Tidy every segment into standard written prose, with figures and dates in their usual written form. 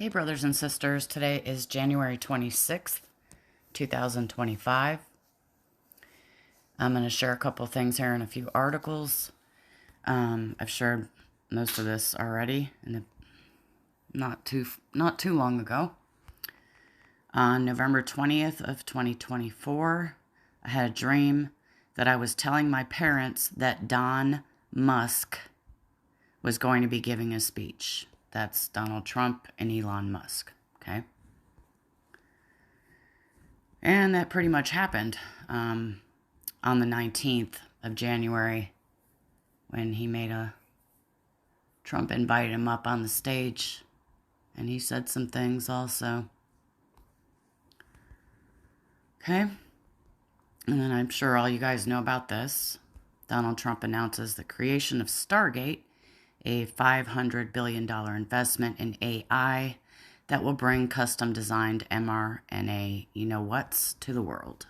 Hey, brothers and sisters. Today is January 26th, 2025. I'm going to share a couple things here in a few articles. I've shared most of this already not too long ago. On November 20th of 2024, I had a dream that I was telling my parents that Don Musk was going to be giving a speech. That's Donald Trump and Elon Musk, okay? And that pretty much happened on the 19th of January when Trump invited him up on the stage, and he said some things also. Okay? And then I'm sure all you guys know about this. Donald Trump announces the creation of Stargate, a $500 billion investment in AI that will bring custom-designed mRNA you-know-whats to the world.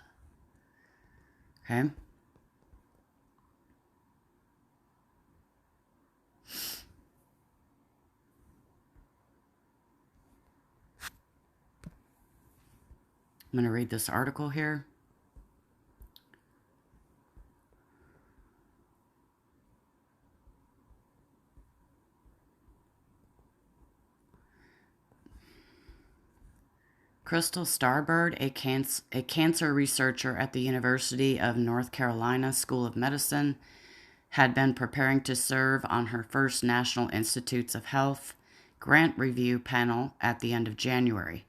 Okay? I'm going to read this article here. Crystal Starbird, a cancer researcher at the University of North Carolina School of Medicine, had been preparing to serve on her first National Institutes of Health grant review panel at the end of January.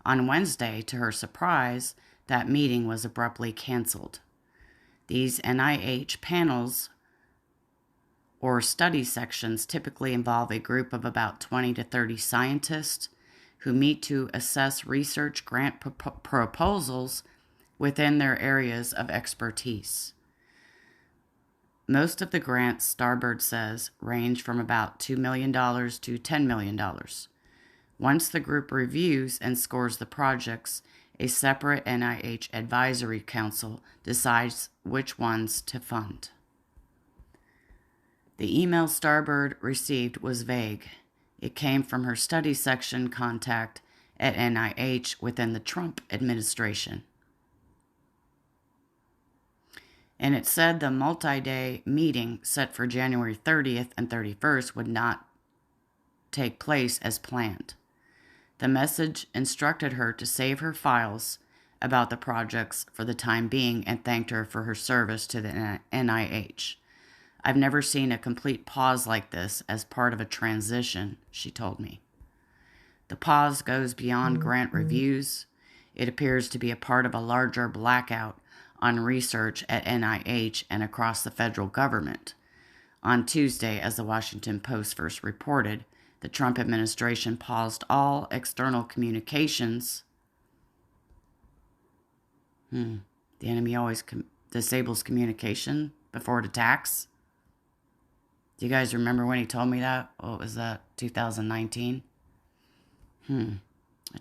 On Wednesday, to her surprise, that meeting was abruptly canceled. These NIH panels or study sections typically involve a group of about 20 to 30 scientists who meet to assess research grant proposals within their areas of expertise. Most of the grants, Starbird says, range from about $2 million to $10 million. Once the group reviews and scores the projects, a separate NIH advisory council decides which ones to fund. The email Starbird received was vague. It came from her study section contact at NIH within the Trump administration. And it said the multi-day meeting set for January 30th and 31st would not take place as planned. The message instructed her to save her files about the projects for the time being and thanked her for her service to the NIH. I've never seen a complete pause like this as part of a transition, she told me. The pause goes beyond grant reviews. It appears to be a part of a larger blackout on research at NIH and across the federal government. On Tuesday, as the Washington Post first reported, the Trump administration paused all external communications. The enemy always disables communication before it attacks. Do you guys remember when he told me that? What was that, 2019? It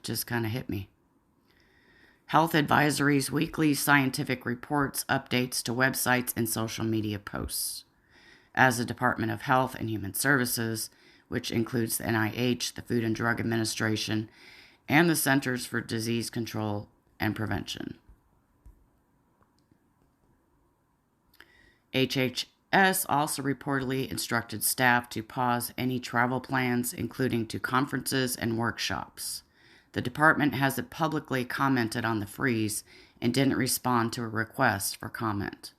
just kind of hit me. Health advisories, weekly scientific reports, updates to websites, and social media posts. As the Department of Health and Human Services, which includes the NIH, the Food and Drug Administration, and the Centers for Disease Control and Prevention. HHS also reportedly instructed staff to pause any travel plans, including to conferences and workshops. The department hasn't publicly commented on the freeze and didn't respond to a request for comment.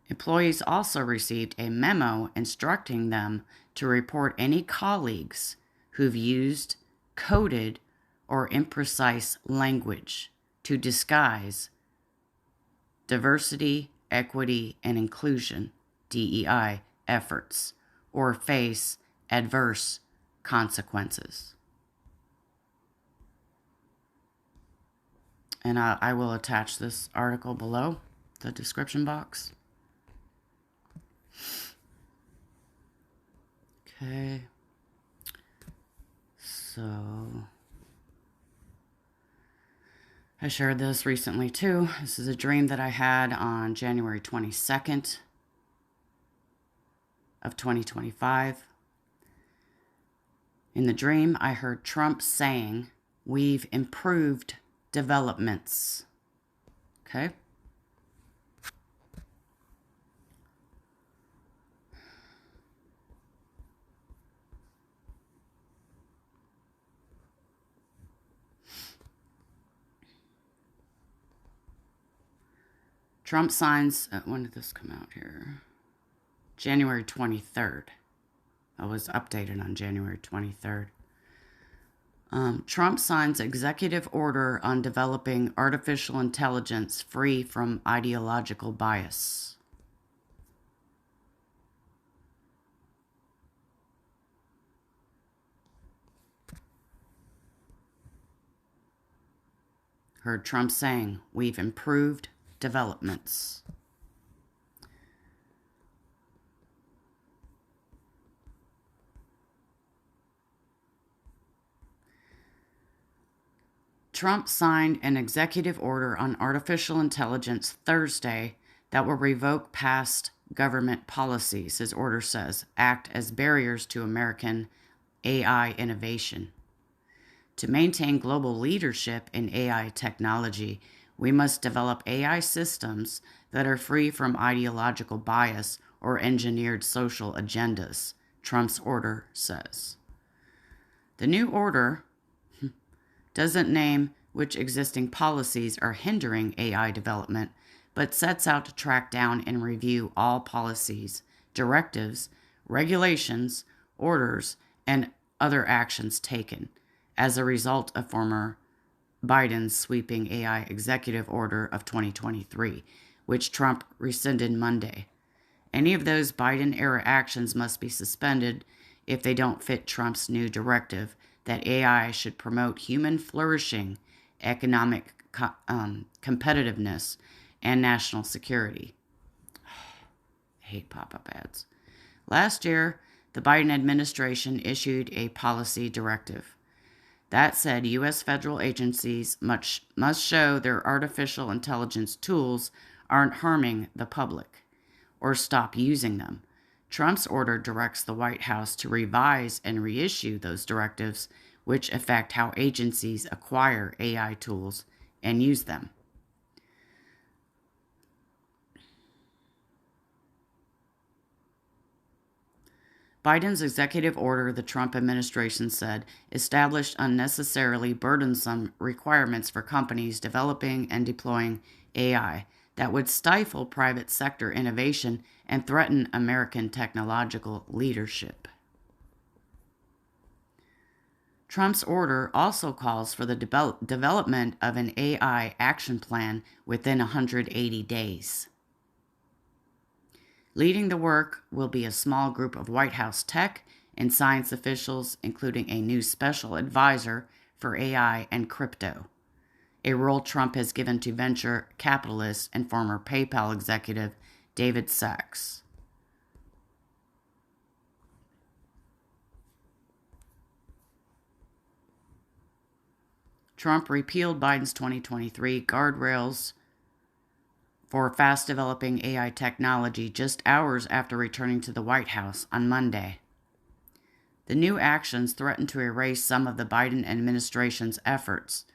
Employees also received a memo instructing them to report any colleagues who've used coded or imprecise language to disguise diversity, equity, and inclusion, DEI, efforts, or face adverse consequences. And I will attach this article below the description box. Okay. So I shared this recently too. This is a dream that I had on January 22nd of 2025. In the dream, I heard Trump saying, "We've improved developments." Okay? Trump signs, when did this come out here? January 23rd. It was updated on January 23rd. Trump signs executive order on developing artificial intelligence free from ideological bias. Heard Trump saying, "We've improved developments." Trump signed an executive order on artificial intelligence Thursday that will revoke past government policies, his order says, act as barriers to American AI innovation. To maintain global leadership in AI technology, we must develop AI systems that are free from ideological bias or engineered social agendas, Trump's order says. The new order doesn't name which existing policies are hindering AI development, but sets out to track down and review all policies, directives, regulations, orders, and other actions taken as a result of former Biden's sweeping AI executive order of 2023, which Trump rescinded Monday. Any of those Biden-era actions must be suspended if they don't fit Trump's new directive that AI should promote human flourishing, economic competitiveness, and national security. I hate pop-up ads. Last year, the Biden administration issued a policy directive that said U.S. federal agencies must show their artificial intelligence tools aren't harming the public or stop using them. Trump's order directs the White House to revise and reissue those directives, which affect how agencies acquire AI tools and use them. Biden's executive order, the Trump administration said, established unnecessarily burdensome requirements for companies developing and deploying AI that would stifle private sector innovation and threaten American technological leadership. Trump's order also calls for the development of an AI action plan within 180 days. Leading the work will be a small group of White House tech and science officials, including a new special advisor for AI and crypto, a role Trump has given to venture capitalist and former PayPal executive David Sachs. Trump repealed Biden's 2023 guardrails for fast-developing AI technology just hours after returning to the White House on Monday. The new actions threaten to erase some of the Biden administration's efforts,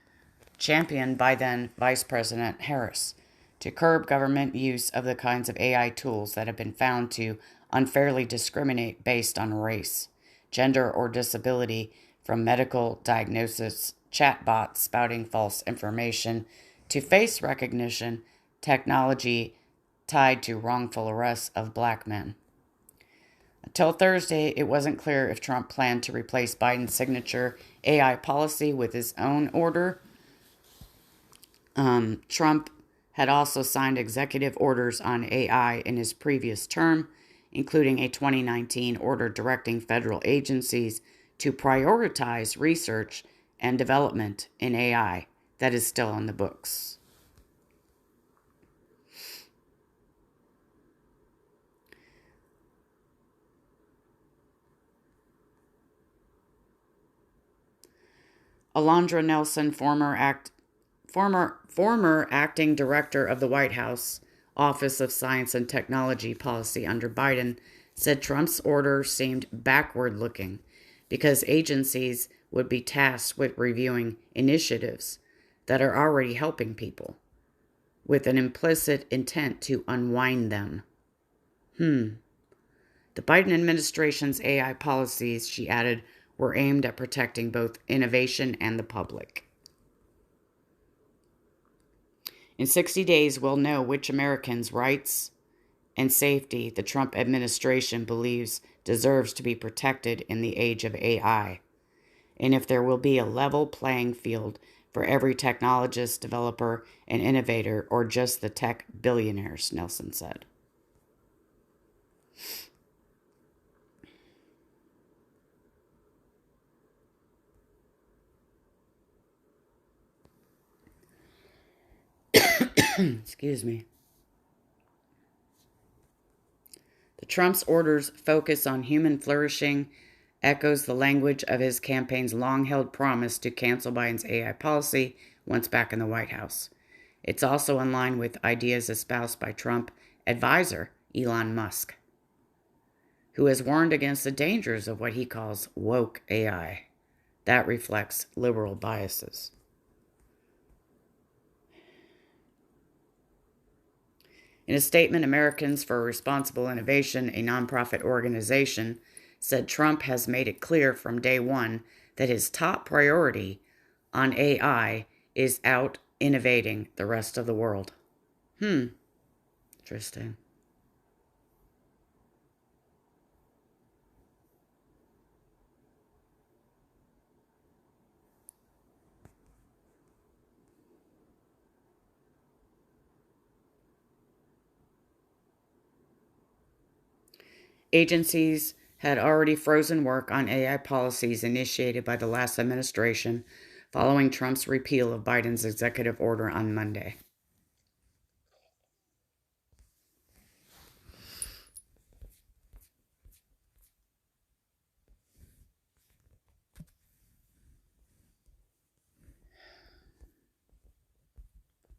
championed by then Vice President Harris, to curb government use of the kinds of AI tools that have been found to unfairly discriminate based on race, gender, or disability, from medical diagnosis chatbots spouting false information to face recognition technology tied to wrongful arrests of black men. Until Thursday, it wasn't clear if Trump planned to replace Biden's signature AI policy with his own order. Trump had also signed executive orders on AI in his previous term, including a 2019 order directing federal agencies to prioritize research and development in AI that is still on the books. Alondra Nelson, former acting director of the White House Office of Science and Technology Policy under Biden, said Trump's order seemed backward-looking because agencies would be tasked with reviewing initiatives that are already helping people with an implicit intent to unwind them. The Biden administration's AI policies, she added, were aimed at protecting both innovation and the public. In 60 days, we'll know which Americans' rights and safety the Trump administration believes deserves to be protected in the age of AI, and if there will be a level playing field for every technologist, developer, and innovator, or just the tech billionaires, Nelson said. Excuse me. The Trump's orders focus on human flourishing echoes the language of his campaign's long-held promise to cancel Biden's AI policy once back in the White House. It's also in line with ideas espoused by Trump advisor Elon Musk, who has warned against the dangers of what he calls woke AI. That reflects liberal biases. In a statement, Americans for Responsible Innovation, a nonprofit organization, said Trump has made it clear from day one that his top priority on AI is out innovating the rest of the world. Interesting. Agencies had already frozen work on AI policies initiated by the last administration following Trump's repeal of Biden's executive order on Monday.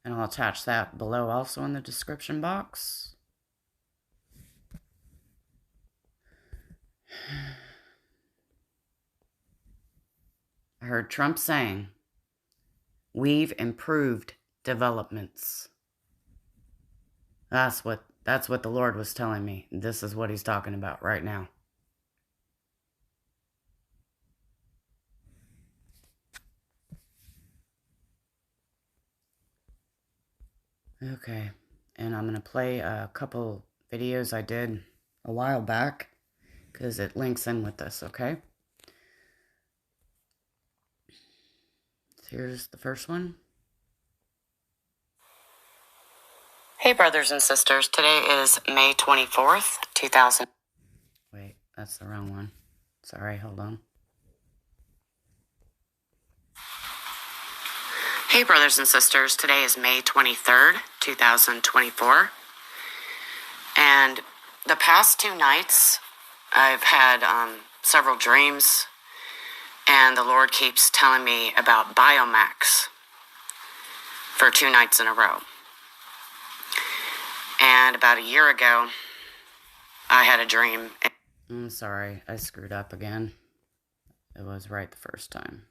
And I'll attach that below also in the description box. I heard Trump saying, "We've improved developments." That's what the Lord was telling me. This is what he's talking about right now. Okay, and I'm going to play a couple videos I did a while back because it links in with this, okay? Here's the first one. Hey, brothers and sisters. Today is May 24th, 2000. Wait, that's the wrong one. Sorry, hold on. Hey, brothers and sisters. Today is May 23rd, 2024. And the past 2 nights, I've had several dreams, and the Lord keeps telling me about Biometric for 2 nights in a row. And about a year ago, I had a dream. I'm sorry, I screwed up again. It was right the first time.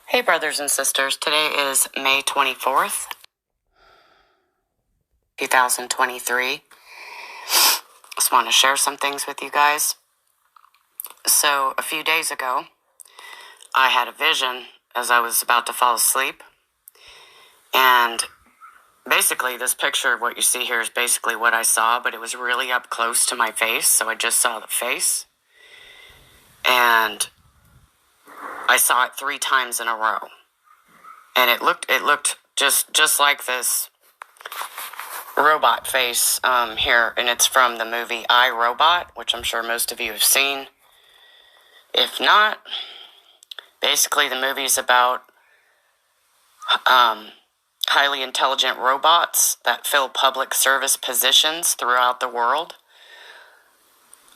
Hey, brothers and sisters. Today is May 24th, 2023. Just want to share some things with you guys. So, a few days ago, I had a vision as I was about to fall asleep. And basically, this picture of what you see here is basically what I saw, but it was really up close to my face, so I just saw the face. And I saw it 3 times in a row. And it looked just like this robot face here, and it's from the movie I, Robot, which I'm sure most of you have seen. If not, basically the movie's about highly intelligent robots that fill public service positions throughout the world,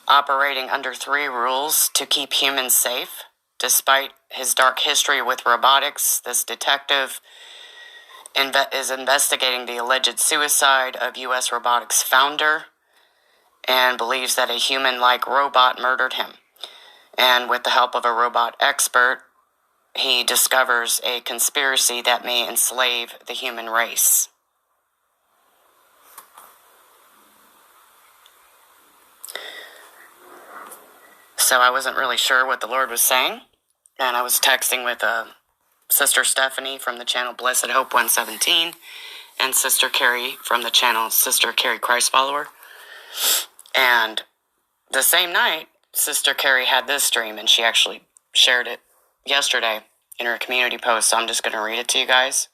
operating under 3 rules to keep humans safe. Despite his dark history with robotics, this detective is investigating the alleged suicide of U.S. robotics founder and believes that a human-like robot murdered him. And with the help of a robot expert, he discovers a conspiracy that may enslave the human race. So I wasn't really sure what the Lord was saying, and I was texting with Sister Stephanie from the channel Blessed Hope 117, and Sister Carrie from the channel Sister Carrie Christ Follower. And the same night, Sister Carrie had this dream, and she actually shared it yesterday in her community post, so I'm just going to read it to you guys.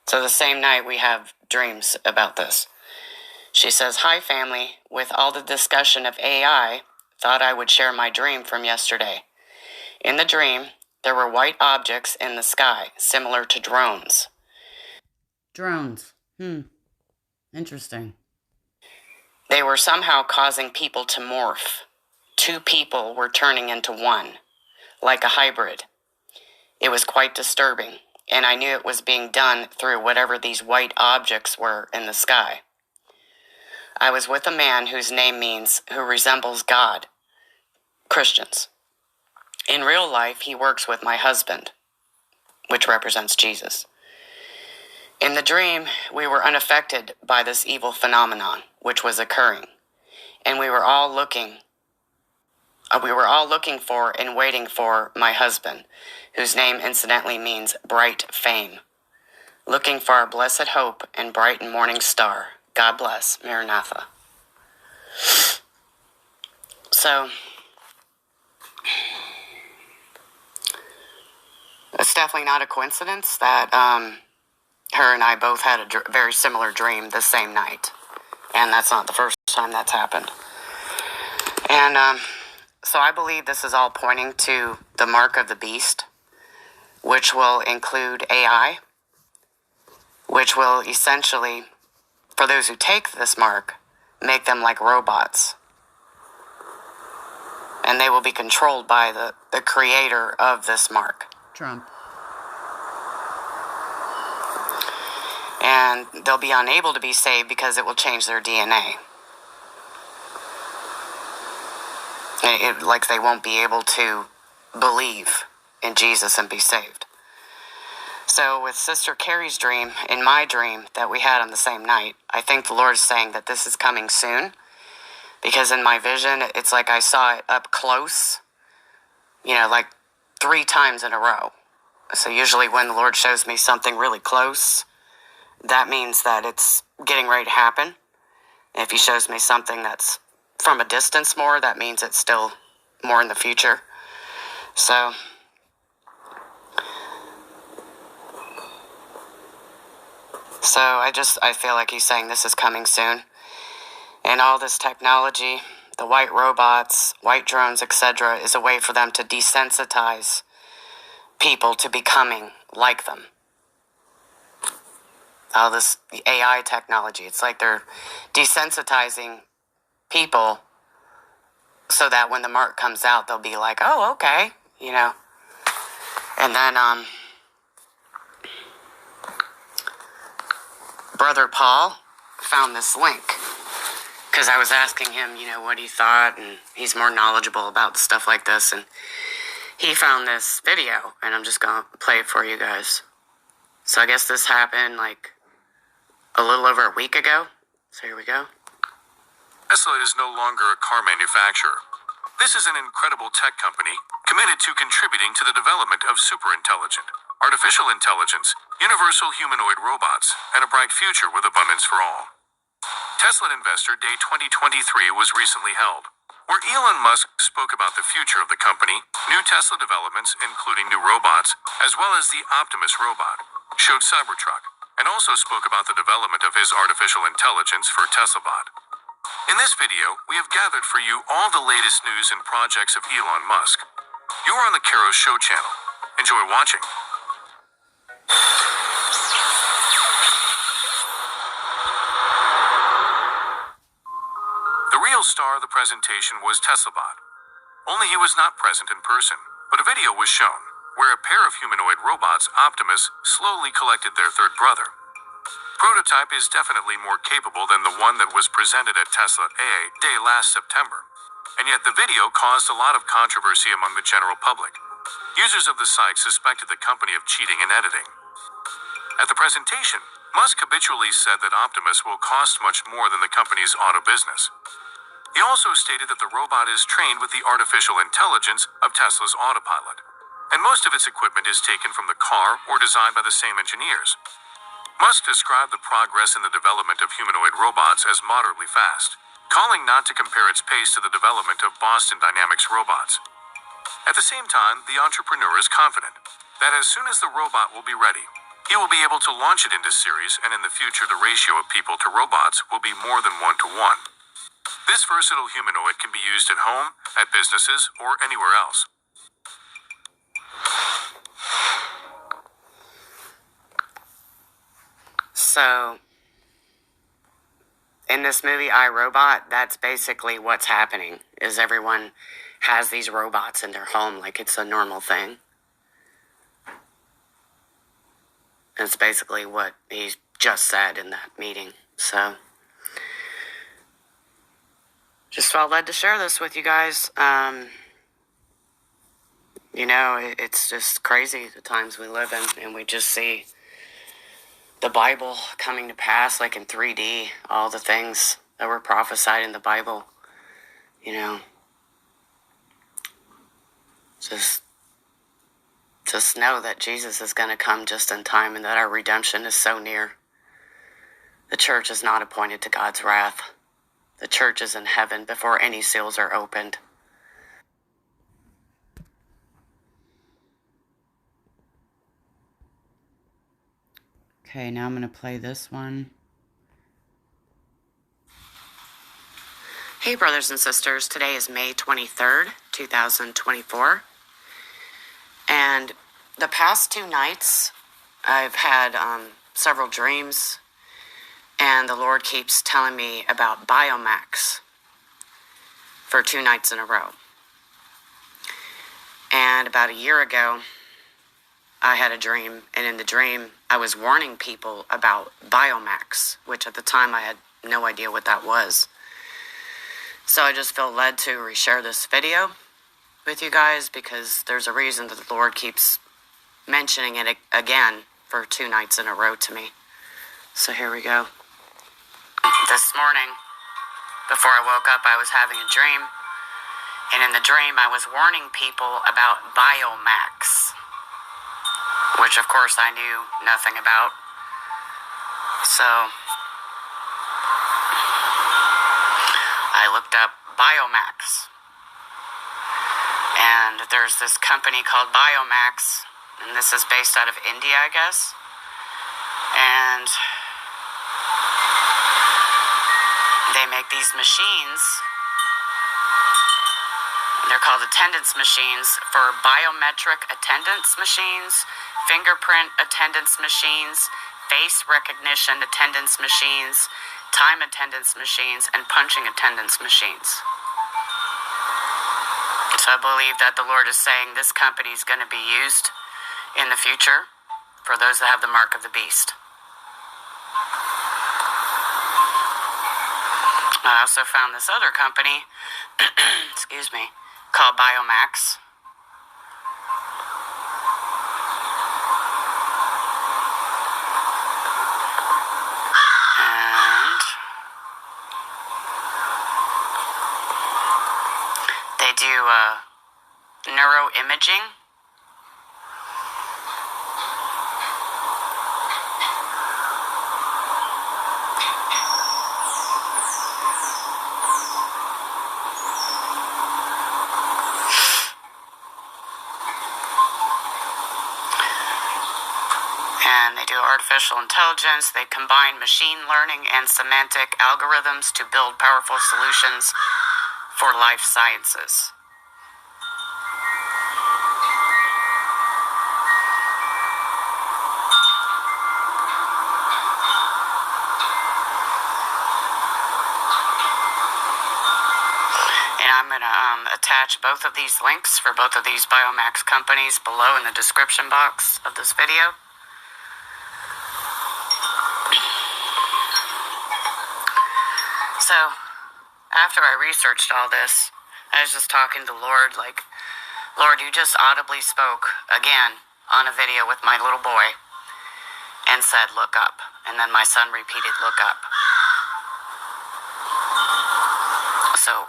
So the same night, we have dreams about this. She says, "Hi, family. With all the discussion of AI, thought I would share my dream from yesterday. In the dream, there were white objects in the sky, similar to drones." Drones. Interesting. "They were somehow causing people to morph. 2 people were turning into 1, like a hybrid. It was quite disturbing, and I knew it was being done through whatever these white objects were in the sky. I was with a man whose name means who resembles God, Christians. In real life, he works with my husband, which represents Jesus. In the dream, we were unaffected by this evil phenomenon, which was occurring, and we were all looking for and waiting for my husband, whose name incidentally means bright fame, looking for our blessed hope and bright and morning star. God bless, Maranatha." So, it's definitely not a coincidence that her and I both had a very similar dream the same night. And that's not the first time that's happened. And so I believe this is all pointing to the mark of the beast, which will include AI, which will essentially, for those who take this mark, make them like robots. And they will be controlled by the creator of this mark, Trump. And they'll be unable to be saved because it will change their DNA. Like they won't be able to believe in Jesus and be saved. So with Sister Carrie's dream, in my dream that we had on the same night, I think the Lord is saying that this is coming soon. Because in my vision, it's like I saw it up close, like 3 times in a row. So usually when the Lord shows me something really close, that means that it's getting ready to happen. If he shows me something that's from a distance more, that means it's still more in the future. So I feel like he's saying this is coming soon. And all this technology, the white robots, white drones, etc., is a way for them to desensitize people to becoming like them. All this AI technology, it's like they're desensitizing people so that when the mark comes out, they'll be like, oh, okay, And then Brother Paul found this link because I was asking him, what he thought, and he's more knowledgeable about stuff like this, and he found this video, and I'm just going to play it for you guys. So I guess this happened like a little over a week ago. So here we go. Tesla is no longer a car manufacturer. This is an incredible tech company committed to contributing to the development of superintelligent, artificial intelligence, universal humanoid robots, and a bright future with abundance for all. Tesla Investor Day 2023 was recently held, where Elon Musk spoke about the future of the company, new Tesla developments including new robots, as well as the Optimus robot, showed Cybertruck, and also spoke about the development of his artificial intelligence for TeslaBot. In this video, we have gathered for you all the latest news and projects of Elon Musk. You are on the Caro's Show channel. Enjoy watching. The real star of the presentation was TeslaBot. Only he was not present in person, but a video was shown, where a pair of humanoid robots, Optimus, slowly collected their third brother. Prototype is definitely more capable than the one that was presented at Tesla AA Day last September. And yet the video caused a lot of controversy among the general public. Users of the site suspected the company of cheating in editing. At the presentation, Musk habitually said that Optimus will cost much more than the company's auto business. He also stated that the robot is trained with the artificial intelligence of Tesla's autopilot, and most of its equipment is taken from the car or designed by the same engineers. Musk described the progress in the development of humanoid robots as moderately fast, calling not to compare its pace to the development of Boston Dynamics robots. At the same time, the entrepreneur is confident that as soon as the robot will be ready, he will be able to launch it into series, and in the future the ratio of people to robots will be more than 1-to-1. This versatile humanoid can be used at home, at businesses, or anywhere else. So, in this movie, I, Robot, that's basically what's happening, is everyone has these robots in their home like it's a normal thing. It's basically what he just said in that meeting. So, just felt led to share this with you guys. It's just crazy the times we live in, and we just see the Bible coming to pass like in 3D, all the things that were prophesied in the Bible, just know that Jesus is going to come just in time and that our redemption is so near. The church is not appointed to God's wrath. The church is in heaven before any seals are opened. Okay, now I'm going to play this one. Hey, brothers and sisters. Today is May 23rd, 2024. And the past 2 nights, I've had several dreams, and the Lord keeps telling me about Biometric for 2 nights in a row. And about a year ago, I had a dream, and in the dream, I was warning people about Biometric, which at the time I had no idea what that was. So I just feel led to reshare this video with you guys because there's a reason that the Lord keeps mentioning it again for 2 nights in a row to me. So here we go. This morning, before I woke up, I was having a dream, and in the dream, I was warning people about Biometric, which of course I knew nothing about. So I looked up Biometric, and there's this company called Biometric, and this is based out of India, I guess. And they make these machines. They're called attendance machines for biometric attendance machines, fingerprint attendance machines, face recognition attendance machines, time attendance machines, and punching attendance machines. So I believe that the Lord is saying this company is going to be used in the future for those that have the mark of the beast. I also found this other company, excuse me, called Biometric. And they do neuroimaging. And they do artificial intelligence. They combine machine learning and semantic algorithms to build powerful solutions for life sciences. And I'm going to attach both of these links for both of these Biometric companies below in the description box of this video. after I researched all this, I was just talking to the Lord, like, Lord, you just audibly spoke again on a video with my little boy and said, look up. And then my son repeated, look up. So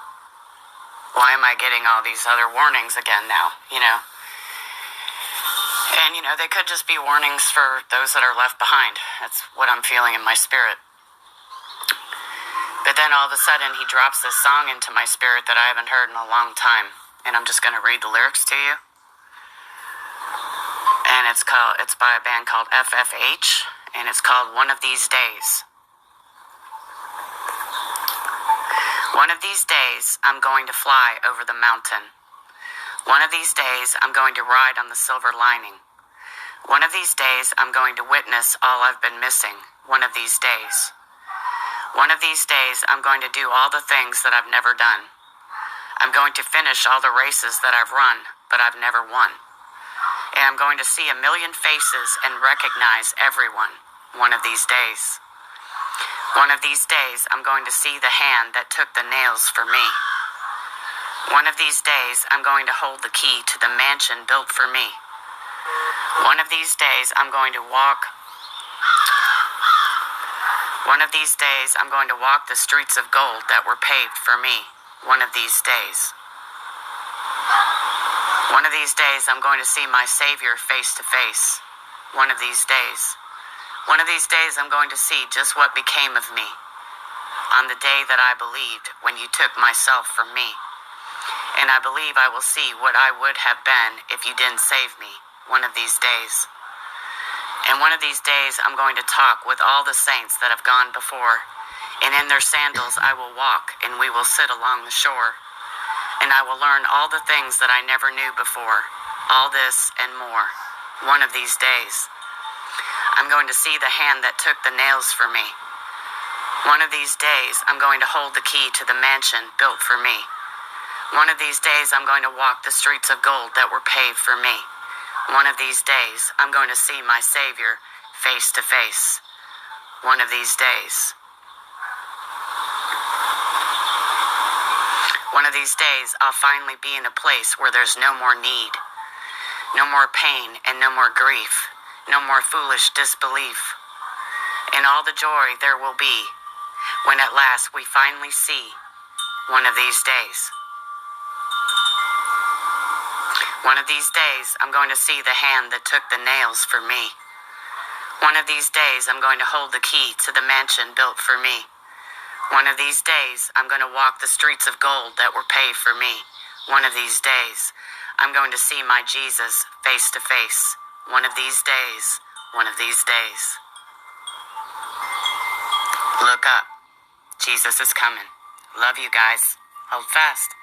why am I getting all these other warnings again now, you know? And, you know, they could just be warnings for those that are left behind. That's what I'm feeling in my spirit. But then all of a sudden he drops this song into my spirit that I haven't heard in a long time. And I'm just going to read the lyrics to you. And it's by a band called FFH, and it's called One of These Days. One of these days, I'm going to fly over the mountain. One of these days, I'm going to ride on the silver lining. One of these days, I'm going to witness all I've been missing. One of these days. One of these days, I'm going to do all the things that I've never done. I'm going to finish all the races that I've run, but I've never won. And I'm going to see a million faces and recognize everyone. One of these days. One of these days, I'm going to see the hand that took the nails for me. One of these days, I'm going to hold the key to the mansion built for me. One of these days, I'm going to walk. One of these days, I'm going to walk the streets of gold that were paved for me. One of these days. One of these days, I'm going to see my Savior face to face. One of these days. One of these days, I'm going to see just what became of me on the day that I believed when you took myself from me. And I believe I will see what I would have been if you didn't save me. One of these days. And one of these days, I'm going to talk with all the saints that have gone before. And in their sandals I will walk, and we will sit along the shore. And I will learn all the things that I never knew before. All this and more. One of these days. I'm going to see the hand that took the nails for me. One of these days, I'm going to hold the key to the mansion built for me. One of these days, I'm going to walk the streets of gold that were paved for me. One of these days, I'm going to see my Savior face to face. One of these days. One of these days, I'll finally be in a place where there's no more need, no more pain, and no more grief, no more foolish disbelief, and all the joy there will be when at last we finally see one of these days. One of these days, I'm going to see the hand that took the nails for me. One of these days, I'm going to hold the key to the mansion built for me. One of these days, I'm going to walk the streets of gold that were paved for me. One of these days, I'm going to see my Jesus face to face. One of these days, one of these days. Look up. Jesus is coming. Love you guys. Hold fast.